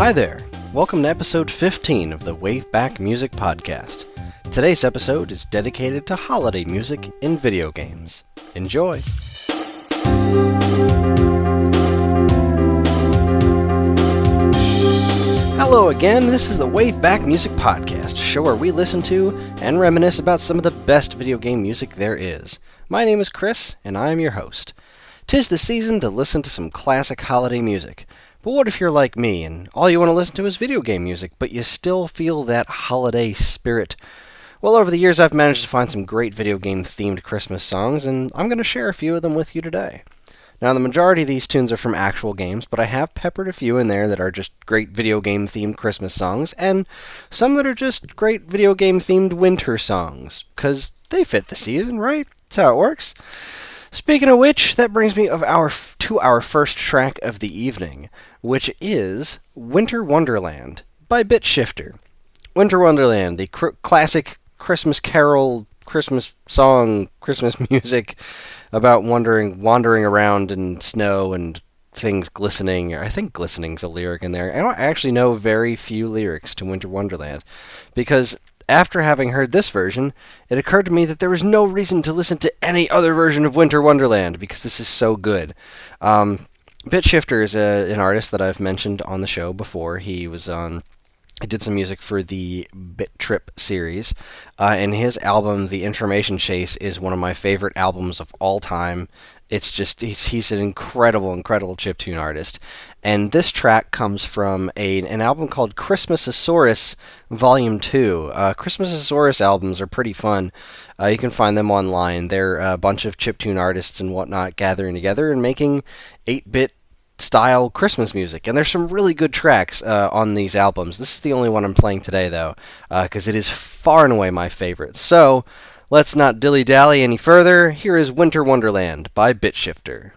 Hi there! Welcome to episode 15 of the WaveBack Music Podcast. Today's episode is dedicated to holiday music in video games. Enjoy! Hello again, this is the WaveBack Music Podcast, a show where we listen to and reminisce about some of the best video game music there is. My name is Chris, and I am your host. 'Tis the season to listen to some classic holiday music. But what if you're like me, and all you want to listen to is video game music, but you still feel that holiday spirit? Well, over the years I've managed to find some great video game-themed Christmas songs, and I'm going to share a few of them with you today. Now, the majority of these tunes are from actual games, but I have peppered a few in there that are just great video game-themed Christmas songs, and some that are just great video game-themed winter songs, because they fit the season, right? That's how it works. Speaking of which, that brings me to our first track of the evening, which is Winter Wonderland by BitShifter. Winter Wonderland, the classic Christmas carol, Christmas song, Christmas music about wandering around in snow and things glistening. I think glistening's a lyric in there. I don't actually know very few lyrics to Winter Wonderland, because after having heard this version, it occurred to me that there was no reason to listen to any other version of Winter Wonderland, because this is so good. BitShifter is an artist that I've mentioned on the show before. He did some music for the Bit Trip series, and his album, The Information Chase, is one of my favorite albums of all time. It's just, he's an incredible chiptune artist. And this track comes from an album called Christmasosaurus Volume 2. Christmasosaurus albums are pretty fun. You can find them online. They're a bunch of chiptune artists and whatnot gathering together and making 8-bit style Christmas music. And there's some really good tracks on these albums. This is the only one I'm playing today, though, because it is far and away my favorite. So let's not dilly-dally any further. Here is Winter Wonderland by BitShifter.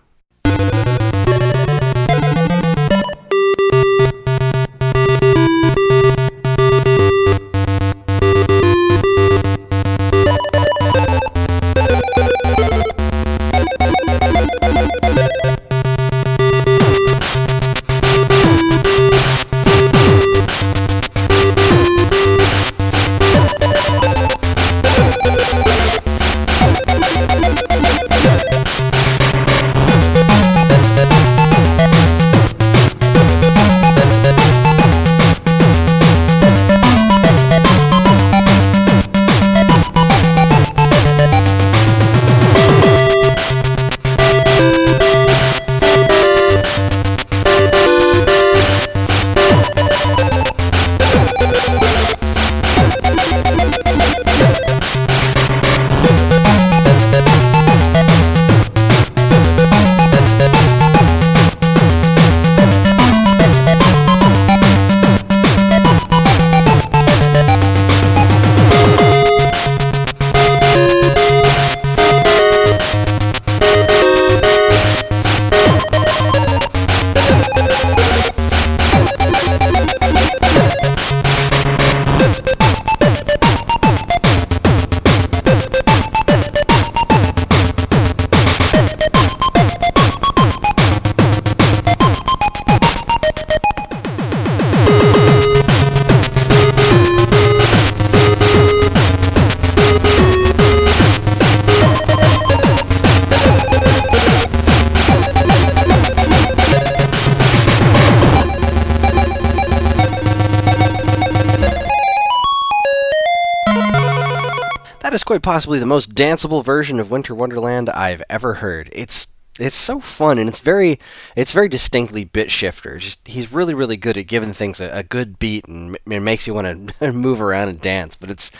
Is quite possibly the most danceable version of Winter Wonderland I've ever heard. It's so fun, and it's very distinctly BitShifter. Just he's really good at giving things a good beat, and it makes you want to move around and dance. But it's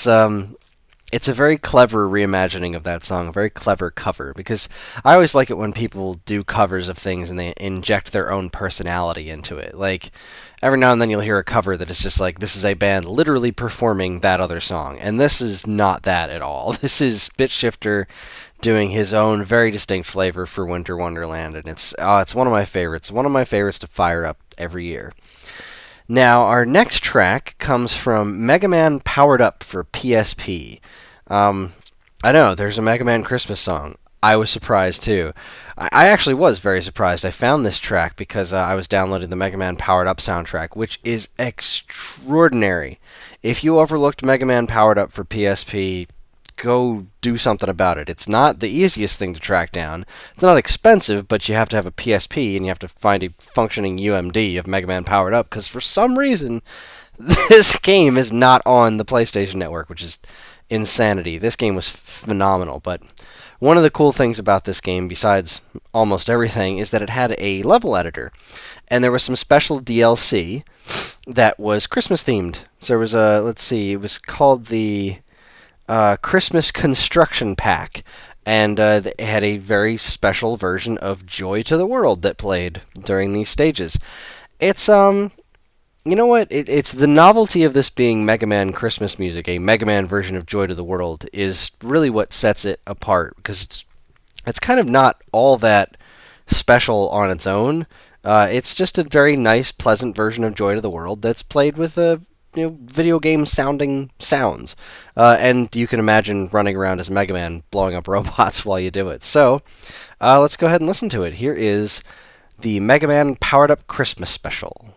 a very clever reimagining of that song, a very clever cover, because I always like it when people do covers of things and they inject their own personality into it. Like, every now and then you'll hear a cover that is just like, this is a band literally performing that other song, and this is not that at all. This is BitShifter doing his own very distinct flavor for Winter Wonderland, and it's one of my favorites to fire up every year. Now, our next track comes from Mega Man Powered Up for PSP. I know, there's a Mega Man Christmas song. I was surprised too. I actually was very surprised. I found this track because I was downloading the Mega Man Powered Up soundtrack, which is extraordinary. If you overlooked Mega Man Powered Up for PSP, go do something about it. It's not the easiest thing to track down. It's not expensive, but you have to have a PSP and you have to find a functioning UMD of Mega Man Powered Up because for some reason this game is not on the PlayStation Network, which is insanity. This game was phenomenal, but one of the cool things about this game, besides almost everything, is that it had a level editor, and there was some special DLC that was Christmas themed. So there was it was called the Christmas Construction Pack, and it had a very special version of Joy to the World that played during these stages. It's you know what? It's the novelty of this being Mega Man Christmas music, a Mega Man version of Joy to the World, is really what sets it apart, because it's kind of not all that special on its own. It's just a very nice, pleasant version of Joy to the World that's played with video game sounding sounds. And you can imagine running around as Mega Man blowing up robots while you do it. So, let's go ahead and listen to it. Here is the Mega Man Powered Up Christmas Special.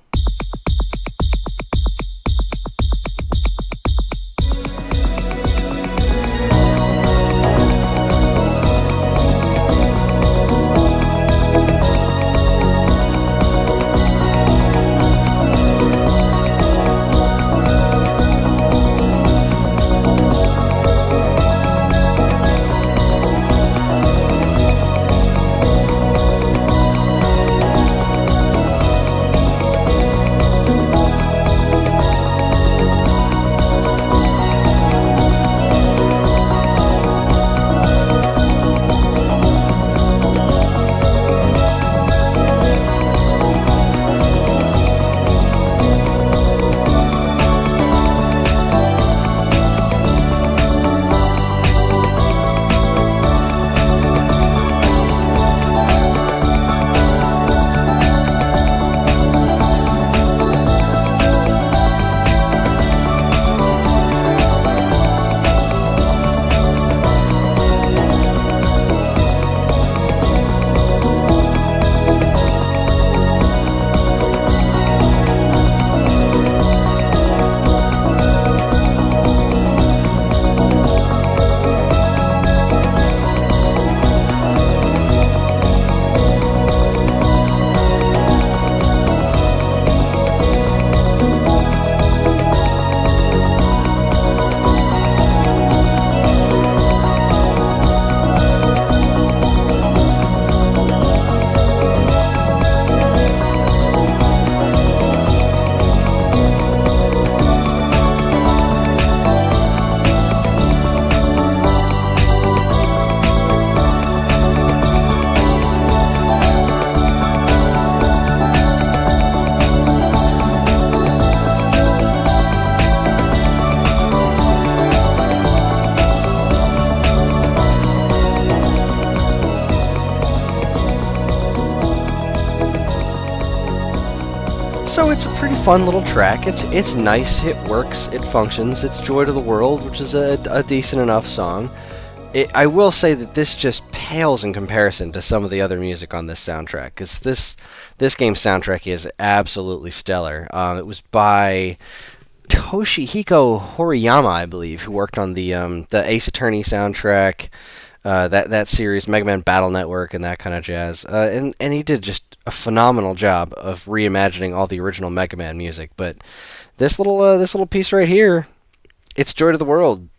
So it's a pretty fun little track. It's nice, it works, it functions. It's Joy to the World, which is a decent enough song. I will say that this just pales in comparison to some of the other music on this soundtrack, because this game's soundtrack is absolutely stellar. It was by Toshihiko Horiyama, I believe, who worked on the Ace Attorney soundtrack, that series, Mega Man Battle Network, and that kind of jazz. And he did just a phenomenal job of reimagining all the original Mega Man music. But this little piece right here, it's Joy to the World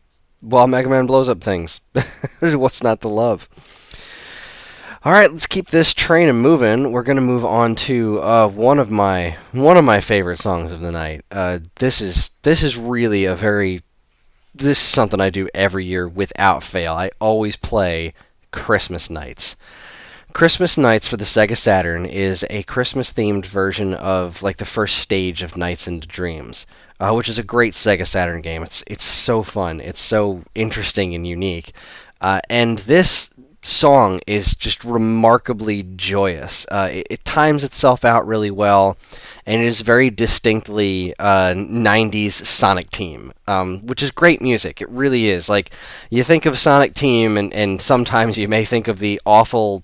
while Mega Man blows up things. What's not to love? All right, let's keep this train moving. We're gonna move on to one of my favorite songs of the night. This is really this is something I do every year without fail. I always play Christmas Nights. Christmas Nights for the Sega Saturn is a Christmas-themed version of like the first stage of Nights into Dreams, which is a great Sega Saturn game. It's so fun. It's so interesting and unique. And this song is just remarkably joyous. It times itself out really well, and it is very distinctly 90s Sonic Team, which is great music. It really is. Like, you think of Sonic Team, and sometimes you may think of the awful,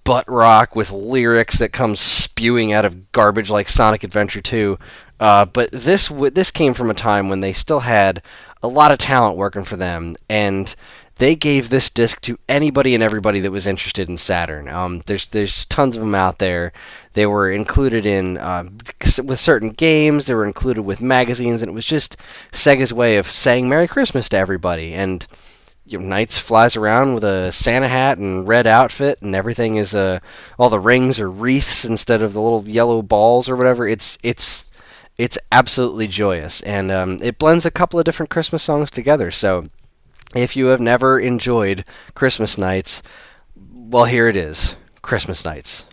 butt rock with lyrics that come spewing out of garbage like Sonic Adventure 2. But this came from a time when they still had a lot of talent working for them, and they gave this disc to anybody and everybody that was interested in Saturn. There's tons of them out there. They were included in with certain games. They were included with magazines, and it was just Sega's way of saying Merry Christmas to everybody. And Knights flies around with a Santa hat and red outfit, and everything is all the rings are wreaths instead of the little yellow balls or whatever. It's absolutely joyous, and it blends a couple of different Christmas songs together. So if you have never enjoyed Christmas Nights, well, here it is, Christmas Nights.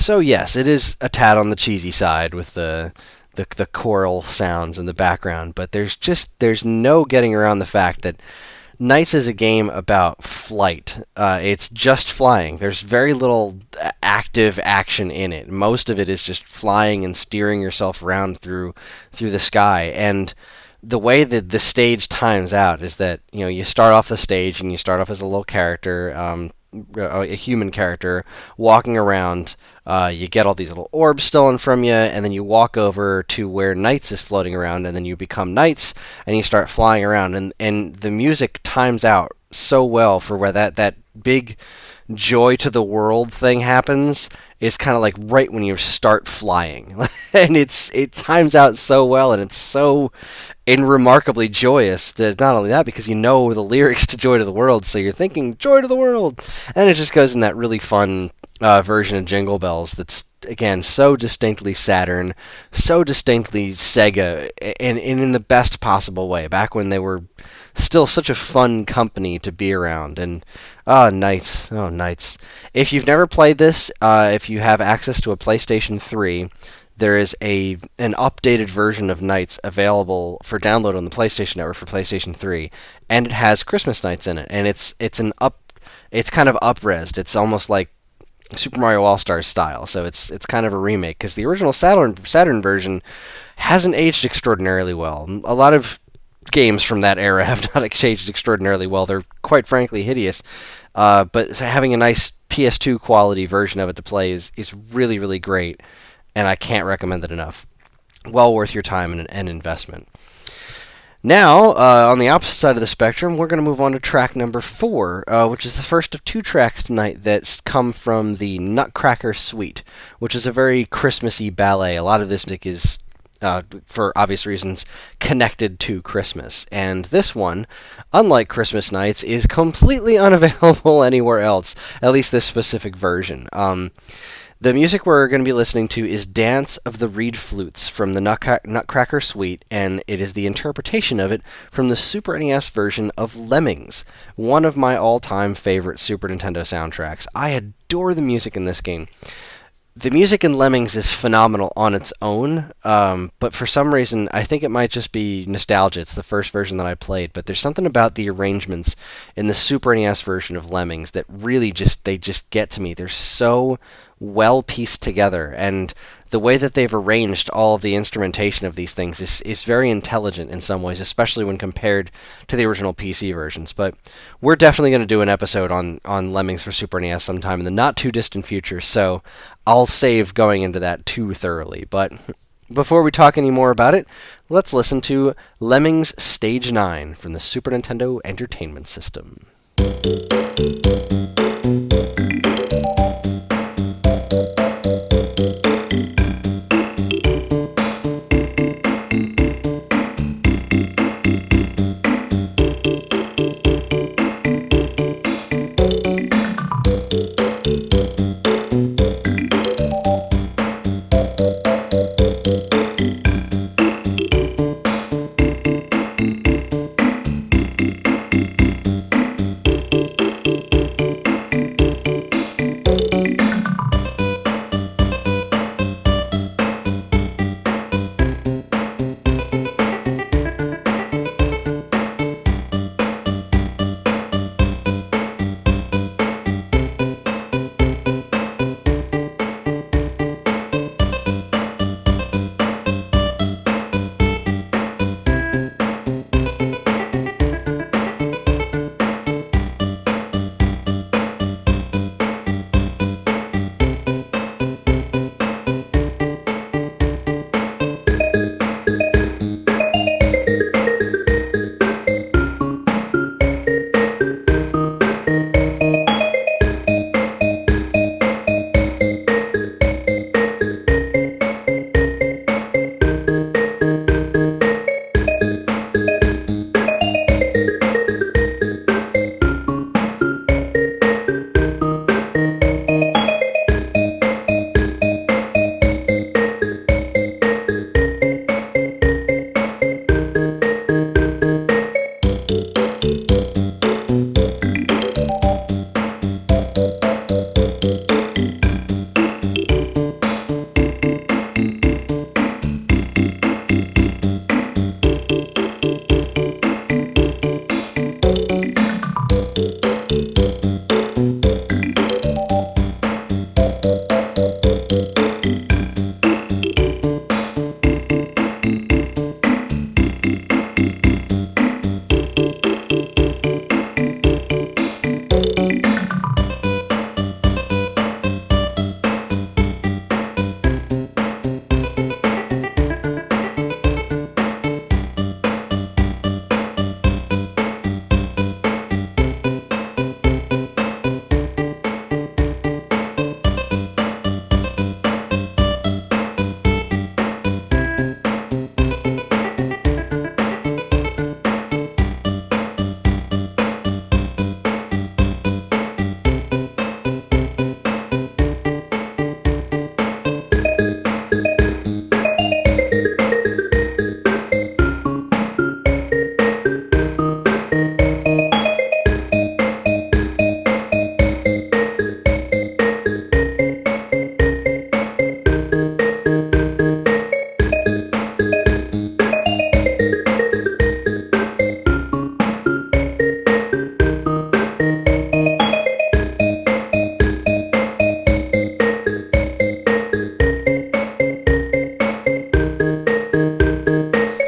So yes, it is a tad on the cheesy side with the choral sounds in the background, but there's no getting around the fact that Knights is a game about flight. It's just flying. There's very little active action in it. Most of it is just flying and steering yourself around through the sky. And the way that the stage times out is that you start off the stage and you start off as a little character, a human character walking around. You get all these little orbs stolen from you, and then you walk over to where Knights is floating around, and then you become Knights, and you start flying around, and the music times out so well for where that big joy to the world thing happens is kind of like right when you start flying. And it times out so well, and it's so remarkably joyous. That not only that, because you know the lyrics to Joy to the World, so you're thinking Joy to the World, and it just goes in that really fun version of Jingle Bells that's, again, so distinctly Saturn, so distinctly Sega, and in the best possible way, back when they were still such a fun company to be around. And Knights. If you've never played this, if you have access to a PlayStation 3, there is an updated version of Knights available for download on the PlayStation Network for PlayStation 3, and it has Christmas Nights in it, and it's kind of up-resed. It's almost like Super Mario All-Stars style, so it's kind of a remake, because the original Saturn version hasn't aged extraordinarily well. A lot of games from that era have not aged extraordinarily well. They're quite frankly hideous, but having a nice PS2 quality version of it to play is really, really great. and I can't recommend it enough. Well worth your time and investment. Now, on the opposite side of the spectrum, we're going to move on to track number 4, which is the first of 2 tracks tonight that's come from the Nutcracker Suite, which is a very Christmassy ballet. A lot of this music is, for obvious reasons, connected to Christmas. And this one, unlike Christmas Nights, is completely unavailable anywhere else, at least this specific version. The music we're going to be listening to is Dance of the Reed Flutes from the Nutcracker Suite, and it is the interpretation of it from the Super NES version of Lemmings, one of my all-time favorite Super Nintendo soundtracks. I adore the music in this game. The music in Lemmings is phenomenal on its own, but for some reason, I think it might just be nostalgia. It's the first version that I played, but there's something about the arrangements in the Super NES version of Lemmings that really just get to me. They're so well pieced together, and the way that they've arranged all of the instrumentation of these things is very intelligent in some ways, especially when compared to the original PC versions. But we're definitely going to do an episode on Lemmings for Super NES sometime in the not too distant future, so I'll save going into that too thoroughly. But before we talk any more about it, let's listen to Lemmings Stage 9 from the Super Nintendo Entertainment System.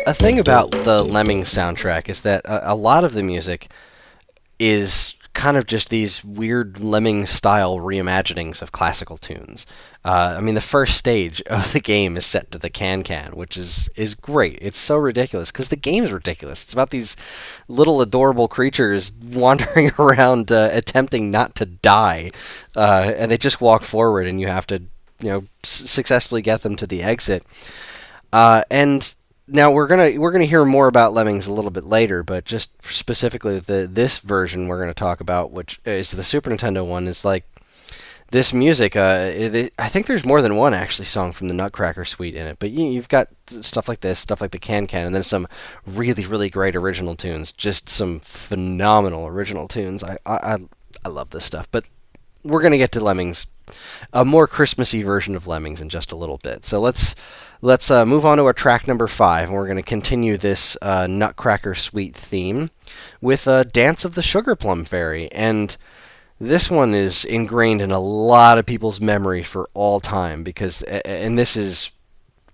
A thing about the Lemmings soundtrack is that a lot of the music is kind of just these weird Lemmings-style reimaginings of classical tunes. I mean, the first stage of the game is set to the can-can, which is great. It's so ridiculous, because the game is ridiculous. It's about these little adorable creatures wandering around attempting not to die, and they just walk forward, and you have to, successfully get them to the exit. And now we're gonna hear more about Lemmings a little bit later, but just specifically this version we're gonna talk about, which is the Super Nintendo one, is like this music. I think there's more than one actually song from the Nutcracker Suite in it, but you've got stuff like this, stuff like the Can Can, and then some really really great original tunes. Just some phenomenal original tunes. I love this stuff, but we're gonna get to Lemmings, a more Christmassy version of Lemmings, in just a little bit. So let's move on to our track number 5, and we're going to continue this Nutcracker Suite theme with Dance of the Sugar Plum Fairy. And this one is ingrained in a lot of people's memory for all time, because, and this is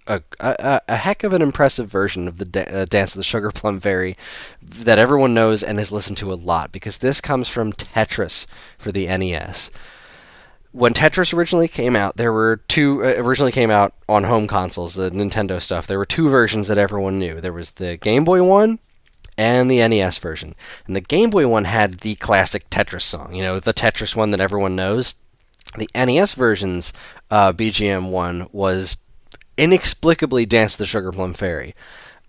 a heck of an impressive version of the Dance of the Sugar Plum Fairy that everyone knows and has listened to a lot, because this comes from Tetris for the NES. When Tetris originally came out, there were two. Originally came out on home consoles, the Nintendo stuff. There were two versions that everyone knew. There was the Game Boy one and the NES version. And the Game Boy one had the classic Tetris song, the Tetris one that everyone knows. The NES version's BGM one was inexplicably Dance the Sugar Plum Fairy.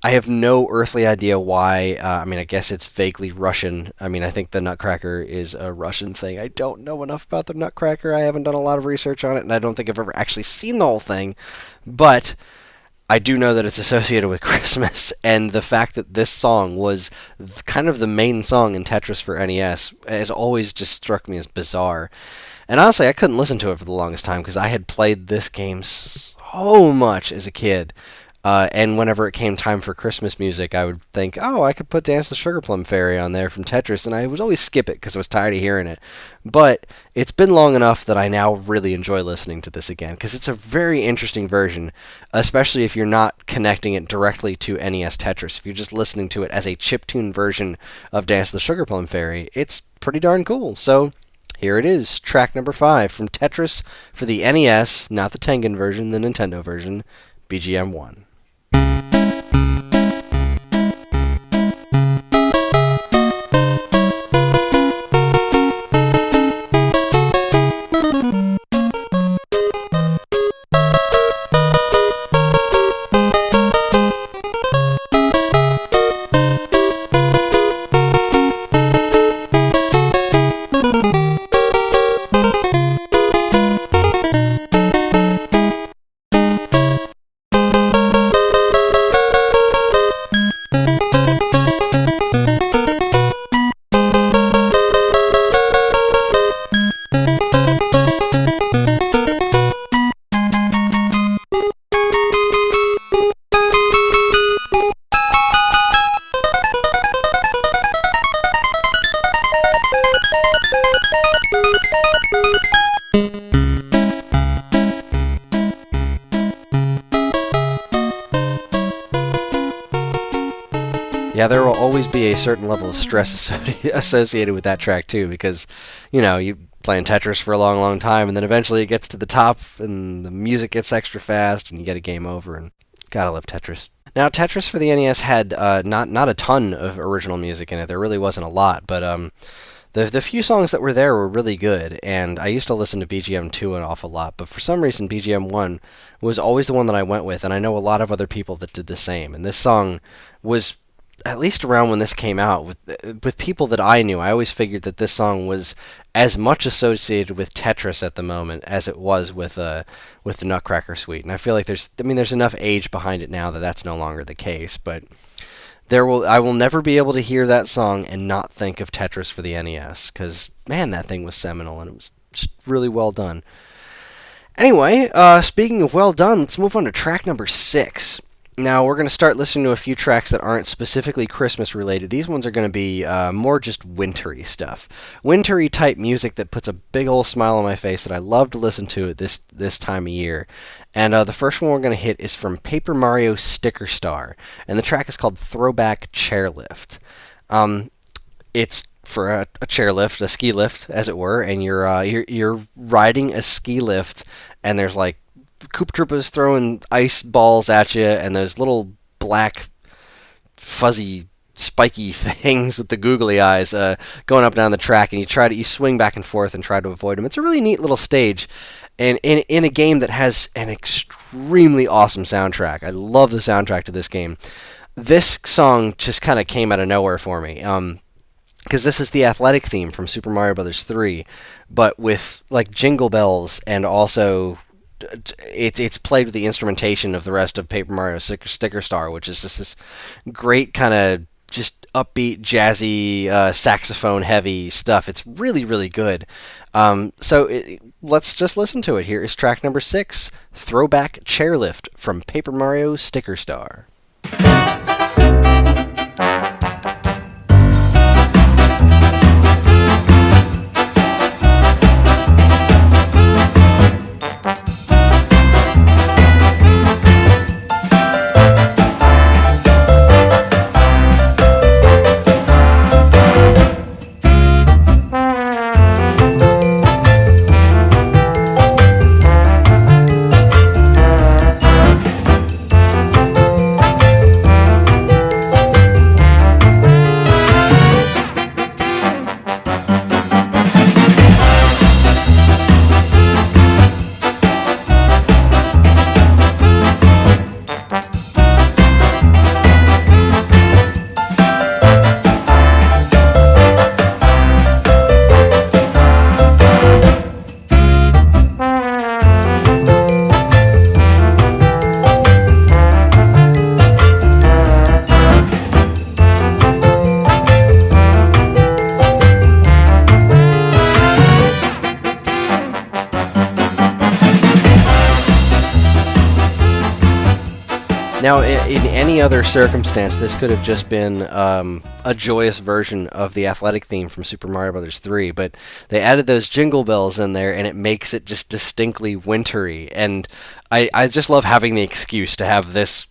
I have no earthly idea why. I guess it's vaguely Russian. I think the Nutcracker is a Russian thing. I don't know enough about the Nutcracker. I haven't done a lot of research on it, and I don't think I've ever actually seen the whole thing. But I do know that it's associated with Christmas, and the fact that this song was kind of the main song in Tetris for NES has always just struck me as bizarre. And honestly, I couldn't listen to it for the longest time, because I had played this game so much as a kid. And whenever it came time for Christmas music, I would think, oh, I could put Dance the Sugar Plum Fairy on there from Tetris, and I would always skip it because I was tired of hearing it. But it's been long enough that I now really enjoy listening to this again, because it's a very interesting version, especially if you're not connecting it directly to NES Tetris. If you're just listening to it as a chiptune version of Dance the Sugar Plum Fairy, it's pretty darn cool. So here it is, track number 5 from Tetris for the NES, not the Tengen version, the Nintendo version, BGM 1. Yeah, there will always be a certain level of stress associated with that track, too, because, you playing Tetris for a long, long time, and then eventually it gets to the top, and the music gets extra fast, and you get a game over, and gotta love Tetris. Now, Tetris for the NES had not a ton of original music in it. There really wasn't a lot, but the few songs that were there were really good, and I used to listen to BGM 2 an awful lot, but for some reason BGM 1 was always the one that I went with, and I know a lot of other people that did the same, and this song was, at least around when this came out, with people that I knew, I always figured that this song was as much associated with Tetris at the moment as it was with the Nutcracker Suite. And I feel like there's enough age behind it now that that's no longer the case. But I will never be able to hear that song and not think of Tetris for the NES, because man, that thing was seminal and it was just really well done. Anyway, speaking of well done, let's move on to track number 6. Now, we're going to start listening to a few tracks that aren't specifically Christmas related. These ones are going to be more just wintry stuff. Wintry type music that puts a big old smile on my face that I love to listen to at this time of year. And the first one we're going to hit is from Paper Mario Sticker Star, and the track is called Throwback Chairlift. It's for a chairlift, a ski lift, as it were, and you're riding a ski lift, and there's like Koopa Troopas throwing ice balls at you, and those little black fuzzy spiky things with the googly eyes going up and down the track, and you swing back and forth and try to avoid them. It's a really neat little stage, and in a game that has an extremely awesome soundtrack. I love the soundtrack to this game. This song just kind of came out of nowhere for me, because this is the athletic theme from Super Mario Bros. 3, but with like jingle bells, and also it's played with the instrumentation of the rest of Paper Mario Sticker Star, which is just this great kind of just upbeat, jazzy, saxophone-heavy stuff. It's really, really good. Let's just listen to it. Here is track number 6, Throwback Chairlift from Paper Mario Sticker Star. Now, in any other circumstance, this could have just been a joyous version of the athletic theme from Super Mario Bros. 3, but they added those jingle bells in there, and it makes it just distinctly wintry. And I just love having the excuse to have this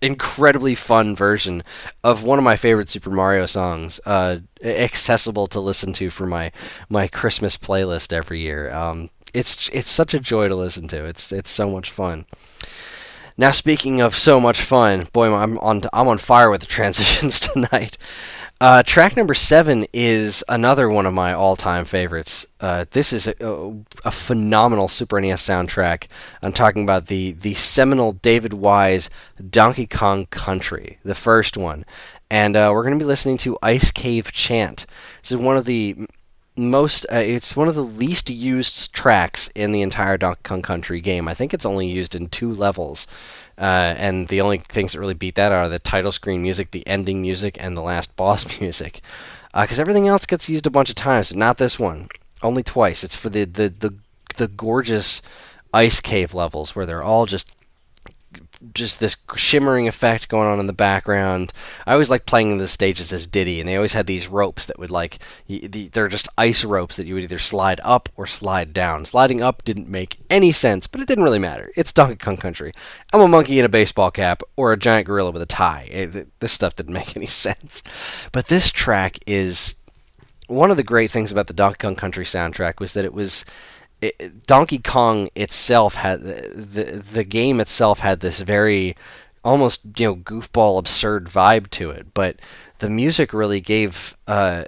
incredibly fun version of one of my favorite Super Mario songs accessible to listen to for my Christmas playlist every year. It's such a joy to listen to. It's so much fun. Now, speaking of so much fun, boy, I'm on fire with the transitions tonight. Track number 7 is another one of my all-time favorites. This is a phenomenal Super NES soundtrack. I'm talking about the seminal David Wise Donkey Kong Country, the first one. And we're going to be listening to Ice Cave Chant. This is one of the it's one of the least used tracks in the entire Donkey Kong Country game. I think it's only used in 2 levels, and the only things that really beat that are the title screen music, the ending music, and the last boss music. Because everything else gets used a bunch of times, but not this one. Only twice. It's for the gorgeous ice cave levels where they're all just this shimmering effect going on in the background. I always like playing the stages as Diddy, and they always had these ropes that would they're just ice ropes that you would either slide up or slide down. Sliding up didn't make any sense, but it didn't really matter. It's Donkey Kong Country. I'm a monkey in a baseball cap or a giant gorilla with a tie. This stuff didn't make any sense. But this track is one of the great things about the Donkey Kong Country soundtrack was that Donkey Kong itself had the game itself had this very almost goofball absurd vibe to it, but the music really gave the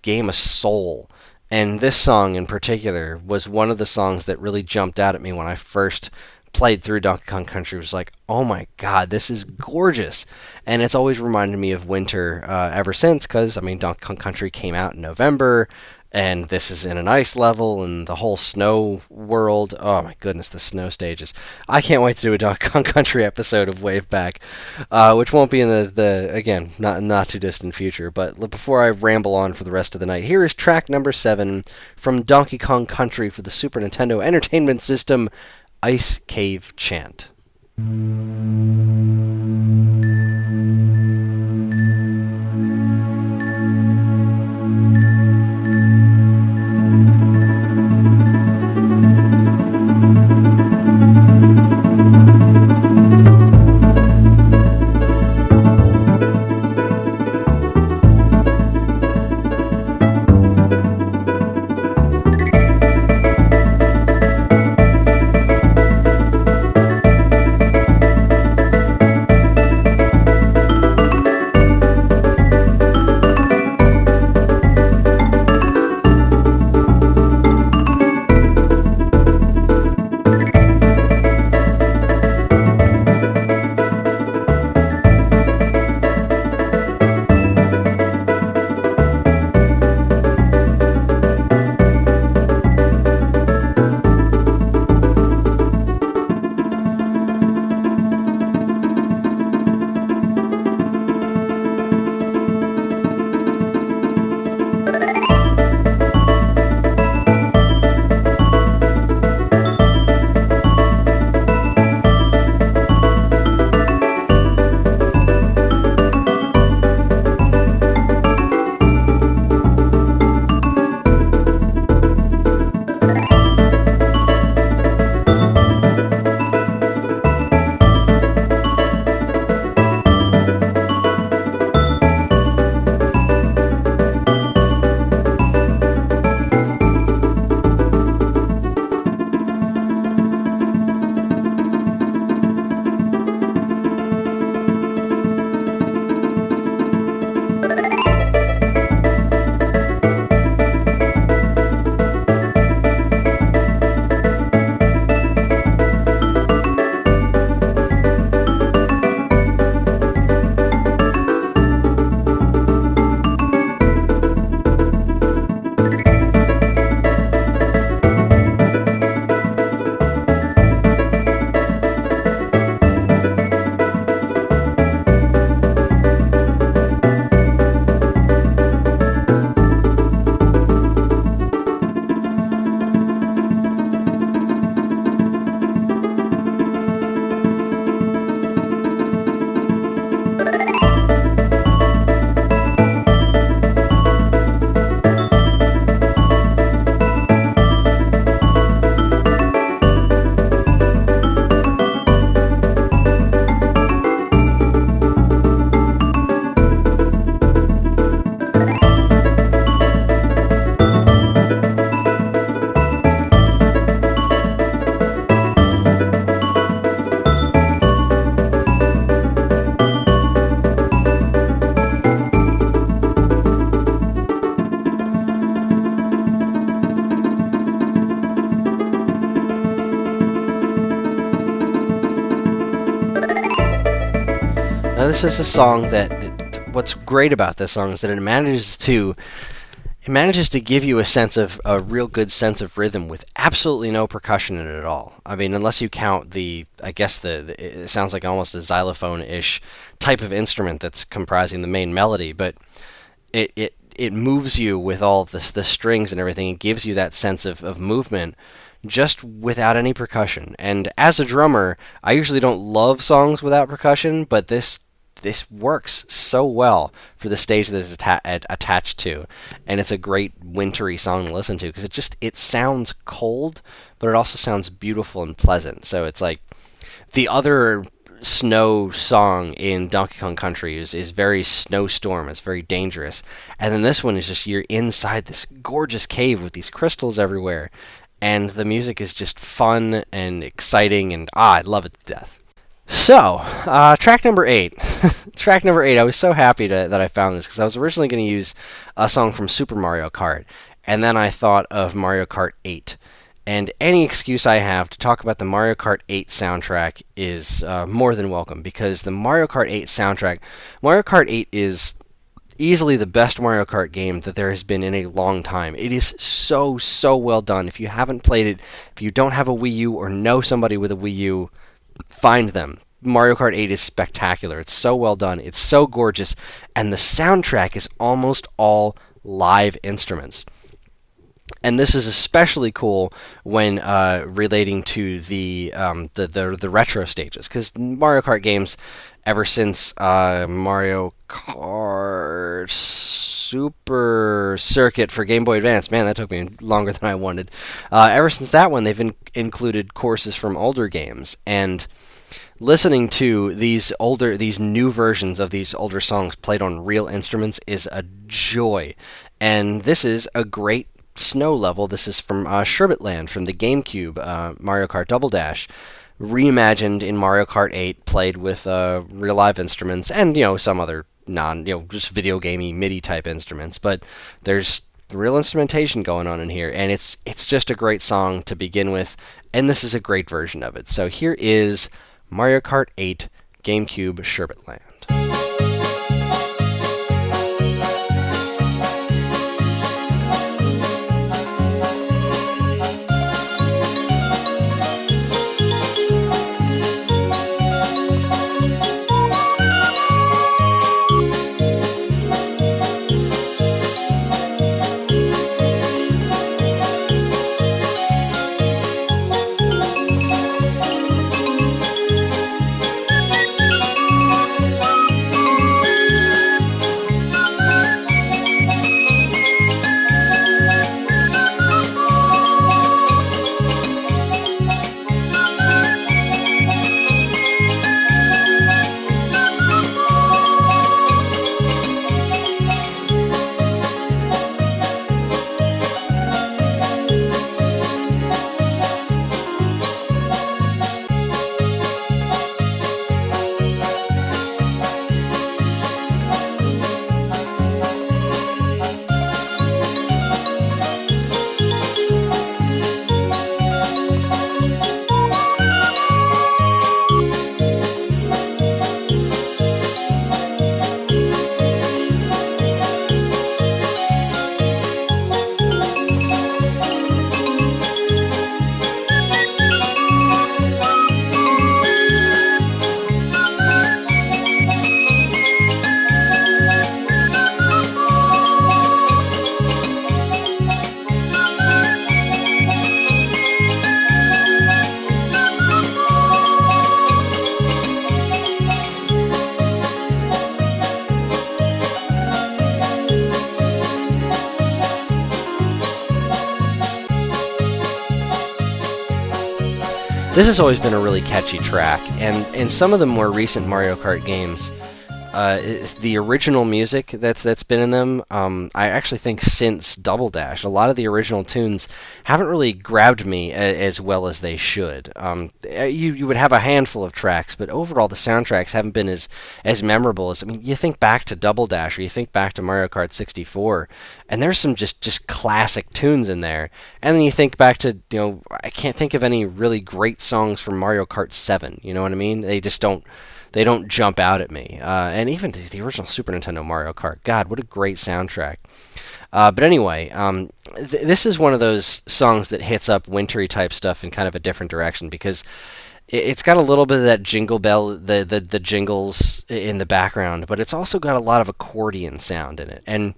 game a soul. And this song in particular was one of the songs that really jumped out at me when I first played through Donkey Kong Country. It was like, oh my god, this is gorgeous. And it's always reminded me of winter ever since, because Donkey Kong Country came out in November. And this is in an ice level, and the whole snow world. Oh my goodness, the snow stages. I can't wait to do a Donkey Kong Country episode of WaveBack, which won't be in the again, not too distant future. But before I ramble on for the rest of the night, here is track number 7 from Donkey Kong Country for the Super Nintendo Entertainment System, Ice Cave Chant. Now, this is a song that, what's great about this song is that it manages to give you a real good sense of rhythm with absolutely no percussion in it at all. I mean, unless you count it sounds like almost a xylophone-ish type of instrument that's comprising the main melody, but it moves you with all the strings and everything. It gives you that sense of movement just without any percussion. And as a drummer, I usually don't love songs without percussion, but this works so well for the stage that it's attached to, and it's a great wintry song to listen to because it sounds cold, but it also sounds beautiful and pleasant. So it's like the other snow song in Donkey Kong Country is very snowstorm, it's very dangerous, and then this one is just you're inside this gorgeous cave with these crystals everywhere, and the music is just fun and exciting, and I love it to death. So, track number 8. Track number 8, I was so happy that I found this, because I was originally going to use a song from Super Mario Kart, and then I thought of Mario Kart 8. And any excuse I have to talk about the Mario Kart 8 soundtrack is more than welcome, because the Mario Kart 8 soundtrack, Mario Kart 8 is easily the best Mario Kart game that there has been in a long time. It is so well done. If you haven't played it, if you don't have a Wii U or know somebody with a Wii U, find them. Mario Kart 8 is spectacular. It's so well done. It's so gorgeous. And the soundtrack is almost all live instruments. And this is especially cool when relating to the retro stages, because Mario Kart games, ever since Mario Kart Super Circuit for Game Boy Advance, man, that took me longer than I wanted. Ever since that one, they've included courses from older games, and listening to these new versions of these older songs played on real instruments is a joy. And this is a great snow level. This is from Sherbetland from the GameCube, Mario Kart Double Dash, reimagined in Mario Kart 8, played with real live instruments and some other just video gamey MIDI type instruments. But there's real instrumentation going on in here, and it's just a great song to begin with, and this is a great version of it. So here is Mario Kart 8 GameCube Sherbetland. This has always been a really catchy track, and in some of the more recent Mario Kart games, the original music that's been in them, I actually think since Double Dash, a lot of the original tunes haven't really grabbed me as well as they should. You would have a handful of tracks, but overall the soundtracks haven't been as memorable as, you think back to Double Dash, or you think back to Mario Kart 64, and there's some just classic tunes in there, and then you think back to, I can't think of any really great songs from Mario Kart 7, you know what I mean? They they don't jump out at me. And even the original Super Nintendo Mario Kart, God, what a great soundtrack. But anyway, this is one of those songs that hits up wintry type stuff in kind of a different direction because it's got a little bit of that jingle bell, the jingles in the background, but it's also got a lot of accordion sound in it. And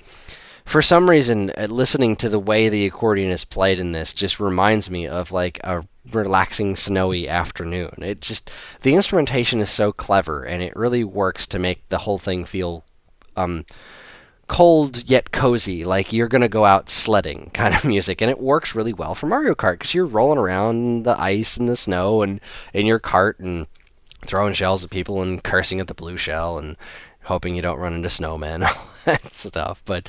for some reason, listening to the way the accordion is played in this just reminds me of like a relaxing snowy afternoon. The instrumentation is so clever, and it really works to make the whole thing feel cold yet cozy, like you're going to go out sledding kind of music. And it works really well for Mario Kart because you're rolling around the ice and the snow and in your cart and throwing shells at people and cursing at the blue shell and hoping you don't run into snowmen, all that stuff. But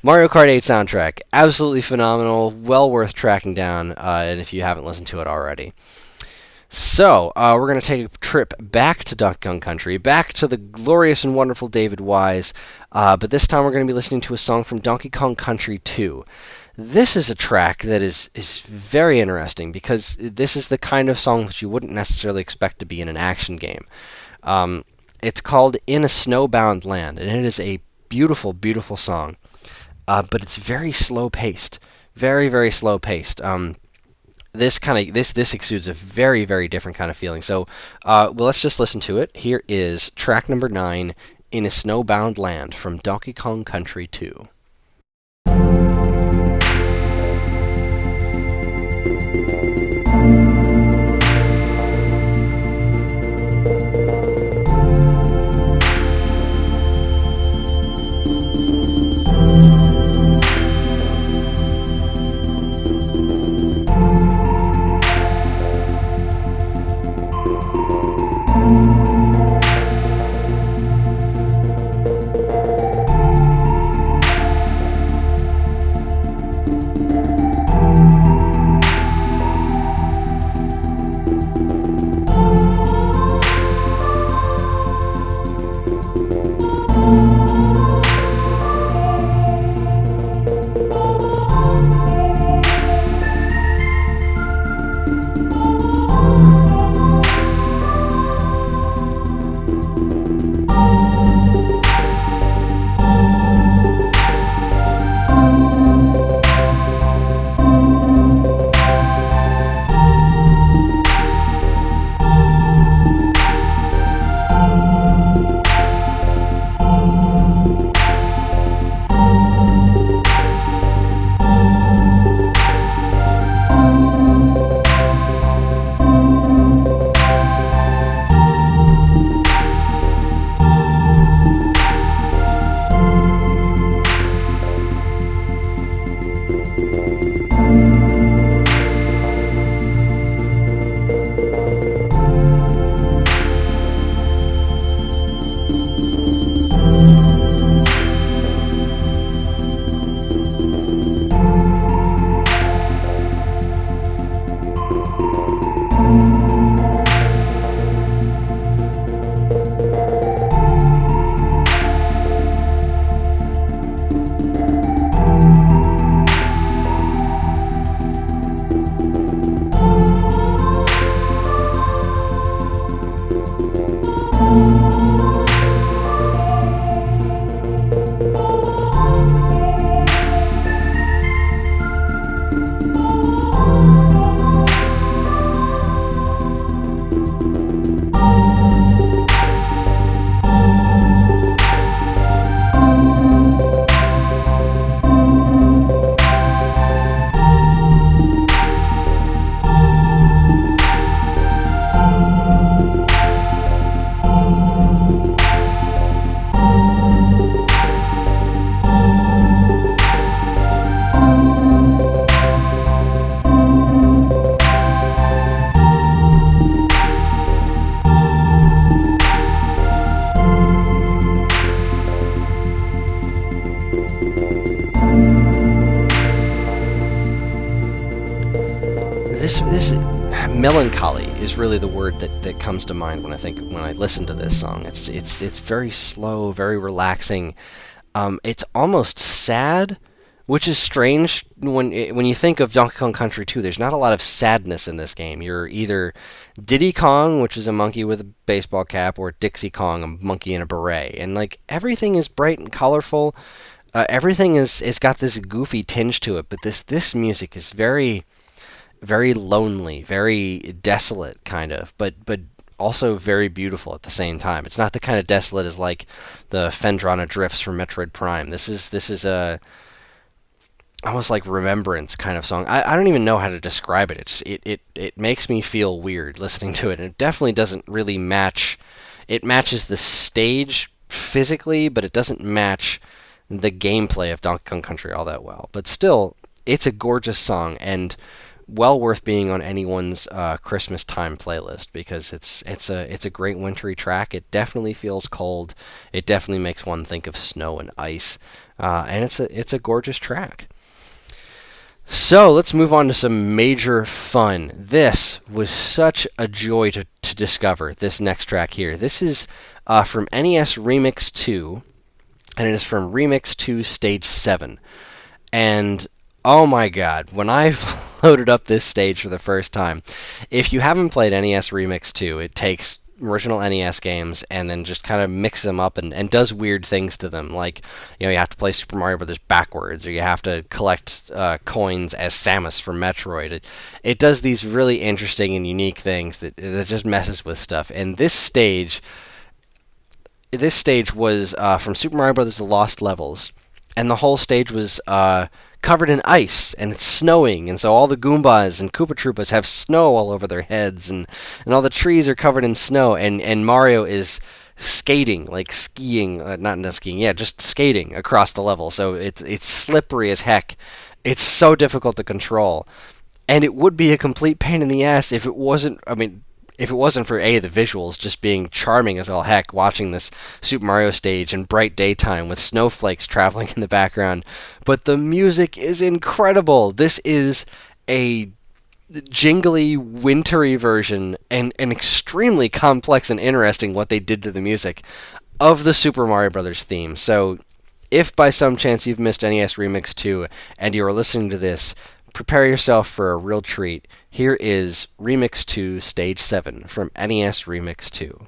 Mario Kart 8 soundtrack, absolutely phenomenal, well worth tracking down, and if you haven't listened to it already. So, we're going to take a trip back to Donkey Kong Country, back to the glorious and wonderful David Wise, but this time we're going to be listening to a song from Donkey Kong Country 2. This is a track that is very interesting because this is the kind of song that you wouldn't necessarily expect to be in an action game. It's called In a Snowbound Land, and it is a beautiful, beautiful song, but it's very slow-paced, very, very slow-paced. This exudes a very, very different kind of feeling. So, let's just listen to it. Here is track number 9, In a Snowbound Land, from Donkey Kong Country 2. This melancholy is really the word that comes to mind when I listen to this song. It's very slow, very relaxing. It's almost sad which is strange when you think of Donkey Kong Country 2. There's not a lot of sadness in this game. You're either Diddy Kong, which is a monkey with a baseball cap, or Dixie Kong, a monkey in a beret, and like everything is bright and colorful. Everything it's got this goofy tinge to it, but this music is very, very lonely, very desolate, kind of, but also very beautiful at the same time. It's not the kind of desolate as like the Phendrana Drifts from Metroid Prime. This is a almost like remembrance kind of song. I don't even know how to describe it. It makes me feel weird listening to it, and it definitely doesn't really match. It matches the stage physically, but it doesn't match the gameplay of Donkey Kong Country all that well. But still, it's a gorgeous song, and well worth being on anyone's Christmas time playlist, because it's a great wintry track. It definitely feels cold. It definitely makes one think of snow and ice, and it's a gorgeous track. So let's move on to some major fun. This was such a joy to discover, this next track here. This is from NES Remix 2, and it is from Remix 2 Stage 7. And oh my god, when I loaded up this stage for the first time, if you haven't played NES Remix 2, it takes original NES games and then just kind of mixes them up and does weird things to them. Like, you have to play Super Mario Brothers backwards, or you have to collect coins as Samus from Metroid. It does these really interesting and unique things that just messes with stuff. And this stage was from Super Mario Brothers: The Lost Levels, and the whole stage was covered in ice, and it's snowing, and so all the Goombas and Koopa Troopas have snow all over their heads, and all the trees are covered in snow, and Mario is skating, like skiing, not skiing, yeah, just skating across the level, so it's slippery as heck. It's so difficult to control, and it would be a complete pain in the ass if it wasn't, if it wasn't for the visuals just being charming as all heck, watching this Super Mario stage in bright daytime with snowflakes traveling in the background. But the music is incredible. This is a jingly, wintry version, and extremely complex and interesting what they did to the music of the Super Mario Brothers theme. So if by some chance you've missed NES Remix 2 and you are listening to this, prepare yourself for a real treat. Here is Remix 2 Stage 7 from NES Remix 2.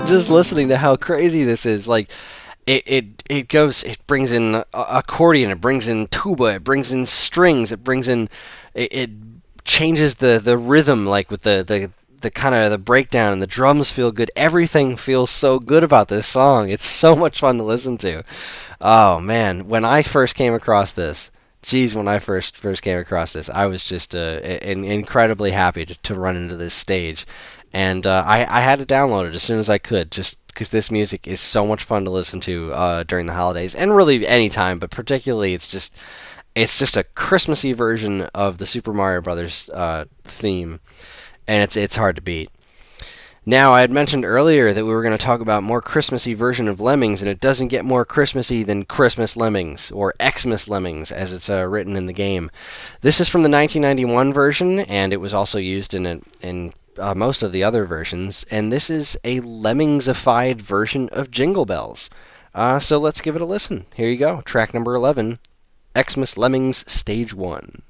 Just listening to how crazy this is, like it brings in accordion, it brings in tuba, it brings in strings, it changes the rhythm, like with the kind of the breakdown, and the drums feel good. Everything feels so good about this song. It's so much fun to listen to. Oh man, when I first came across this, I was just incredibly happy to run into this stage. And I had to download it as soon as I could, just because this music is so much fun to listen to during the holidays, and really any time, but particularly it's just a Christmassy version of the Super Mario Brothers theme, and it's hard to beat. Now, I had mentioned earlier that we were going to talk about more Christmassy version of Lemmings, and it doesn't get more Christmassy than Christmas Lemmings, or Xmas Lemmings, as it's written in the game. This is from the 1991 version, and it was also used in most of the other versions, and this is a Lemmingsified version of Jingle Bells. So let's give it a listen. Here you go, track number 11, Xmas Lemmings Stage 1.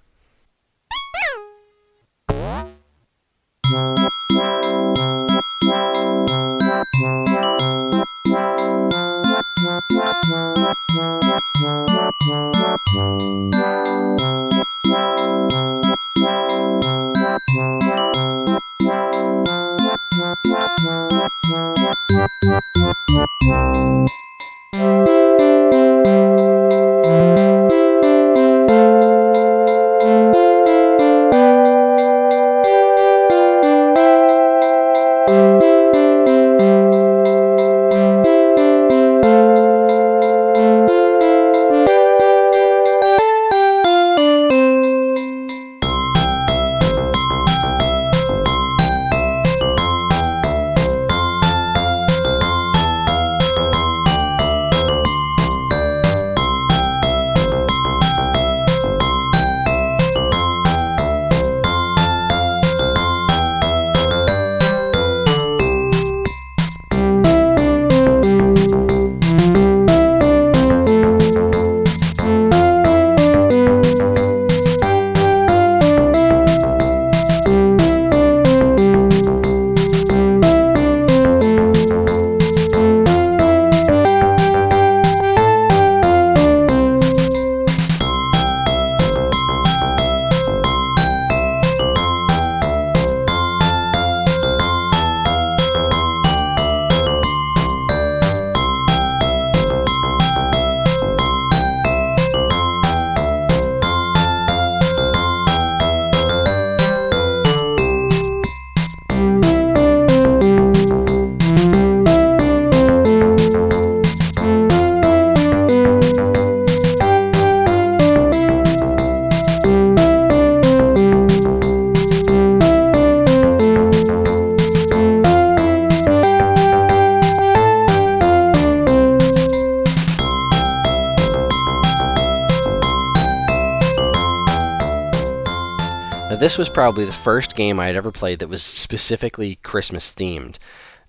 Now, this was probably the first game I had ever played that was specifically Christmas themed.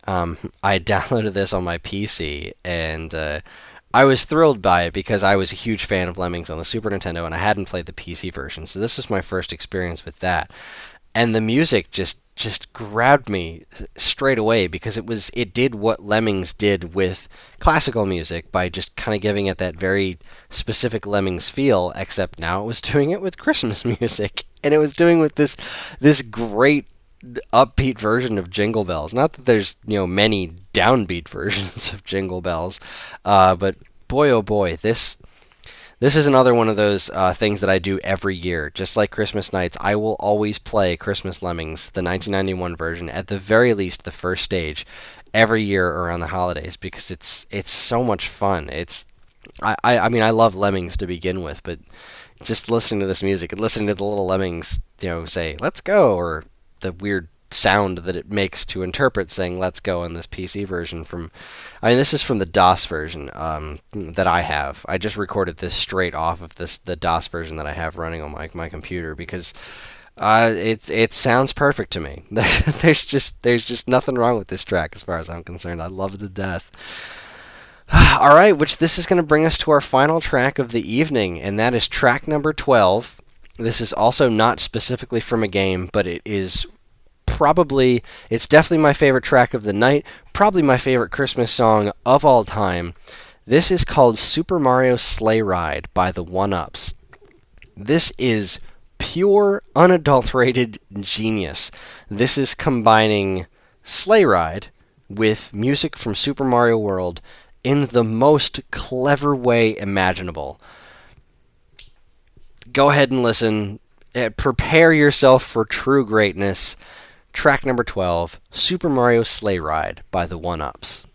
I downloaded this on my PC, and I was thrilled by it because I was a huge fan of Lemmings on the Super Nintendo, and I hadn't played the PC version, so this was my first experience with that. And the music just grabbed me straight away because it did what Lemmings did with classical music by just kind of giving it that very specific Lemmings feel, except now it was doing it with Christmas music, and it was doing with this great upbeat version of Jingle Bells. Not that there's many downbeat versions of Jingle Bells, but boy oh boy, this is another one of those things that I do every year. Just like Christmas nights, I will always play Christmas Lemmings, the 1991 version, at the very least the first stage, every year around the holidays because it's so much fun. I mean I love Lemmings to begin with, but just listening to this music and listening to the little lemmings, say "let's go," or the weird sound that it makes to interpret saying "let's go" in this PC version this is from the DOS version that I have. I just recorded this straight off of the DOS version that I have running on my computer because it sounds perfect to me. There's just nothing wrong with this track as far as I'm concerned. I love it to death. All right, this is going to bring us to our final track of the evening, and that is track number 12. This is also not specifically from a game, but it's definitely my favorite track of the night, probably my favorite Christmas song of all time. This is called Super Mario Sleigh Ride by the 1UPs. This is pure, unadulterated genius. This is combining Sleigh Ride with music from Super Mario World in the most clever way imaginable. Go ahead and listen. Prepare yourself for true greatness. Track number 12, Super Mario Sleigh Ride by the 1UPs.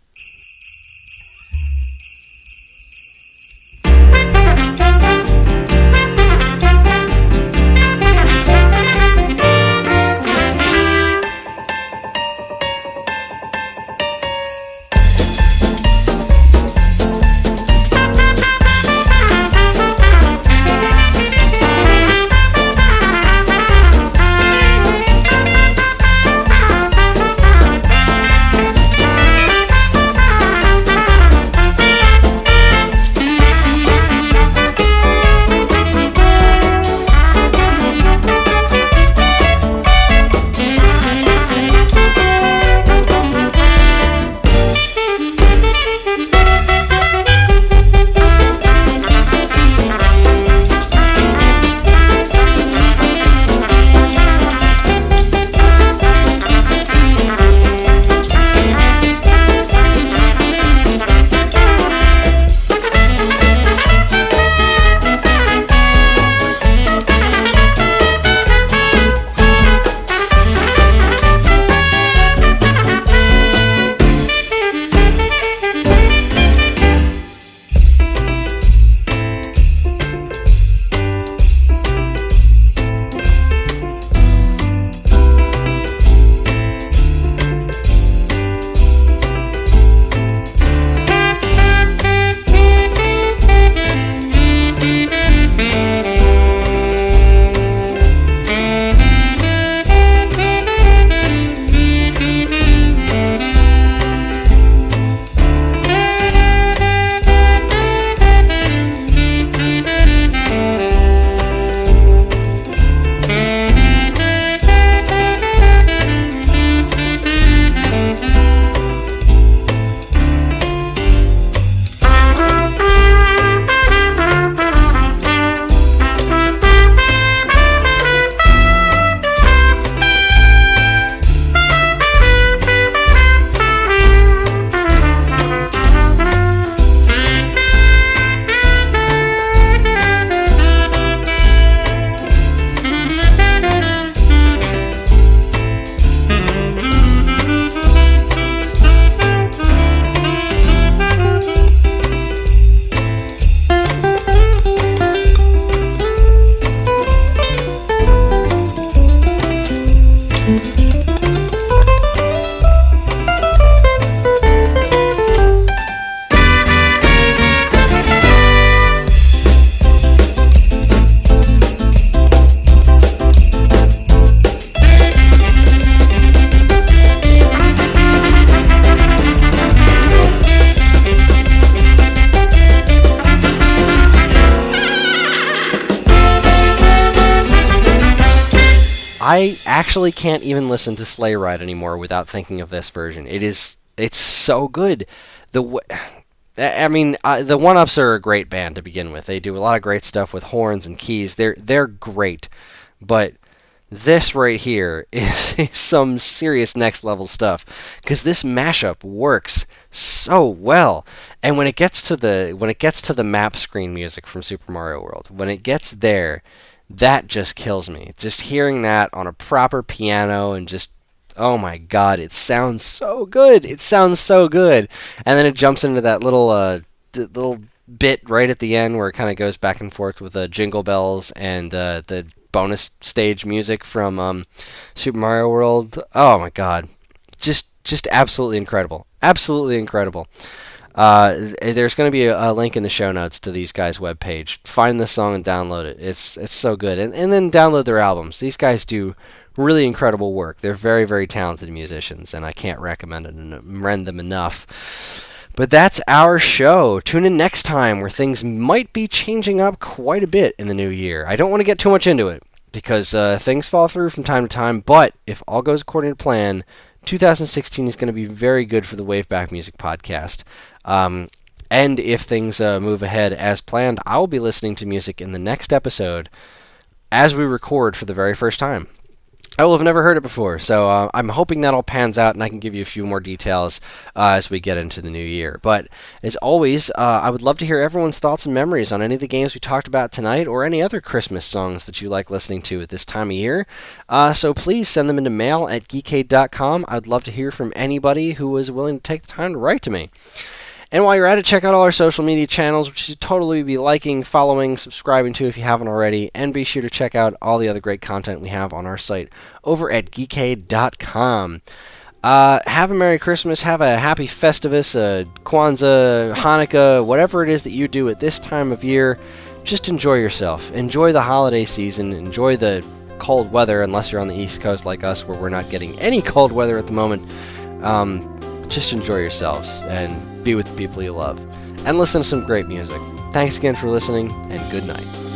I actually can't even listen to Sleigh Ride anymore without thinking of this version. It's so good. The One Ups are a great band to begin with. They do a lot of great stuff with horns and keys. They're great, but this right here is some serious next level stuff, because this mashup works so well. And when it gets to the map screen music from Super Mario World, when it gets there, that just kills me. Just hearing that on a proper piano and just, oh my god, it sounds so good. It sounds so good. And then it jumps into that little bit right at the end where it kind of goes back and forth with Jingle Bells and the bonus stage music from Super Mario World. Oh my god, just absolutely incredible. Absolutely incredible. There's going to be a link in the show notes to these guys' webpage. Find this song and download it. It's so good. And then download their albums. These guys do really incredible work. They're very, very talented musicians, and I can't recommend them enough. But that's our show. Tune in next time, where things might be changing up quite a bit in the new year. I don't want to get too much into it, because things fall through from time to time, but if all goes according to plan, 2016 is going to be very good for the WaveBack Music Podcast. And if things move ahead as planned, I will be listening to music in the next episode as we record for the very first time. I will have never heard it before, so I'm hoping that all pans out and I can give you a few more details as we get into the new year. But as always, I would love to hear everyone's thoughts and memories on any of the games we talked about tonight, or any other Christmas songs that you like listening to at this time of year. So please send them into mail@geekade.com. I'd love to hear from anybody who is willing to take the time to write to me. And while you're at it, check out all our social media channels, which you should totally be liking, following, subscribing to if you haven't already. And be sure to check out all the other great content we have on our site over at geekade.com. Have a Merry Christmas, have a Happy Festivus, Kwanzaa, Hanukkah, whatever it is that you do at this time of year. Just enjoy yourself. Enjoy the holiday season. Enjoy the cold weather, unless you're on the East Coast like us, where we're not getting any cold weather at the moment. Just enjoy yourselves and be with the people you love. And listen to some great music. Thanks again for listening, and good night.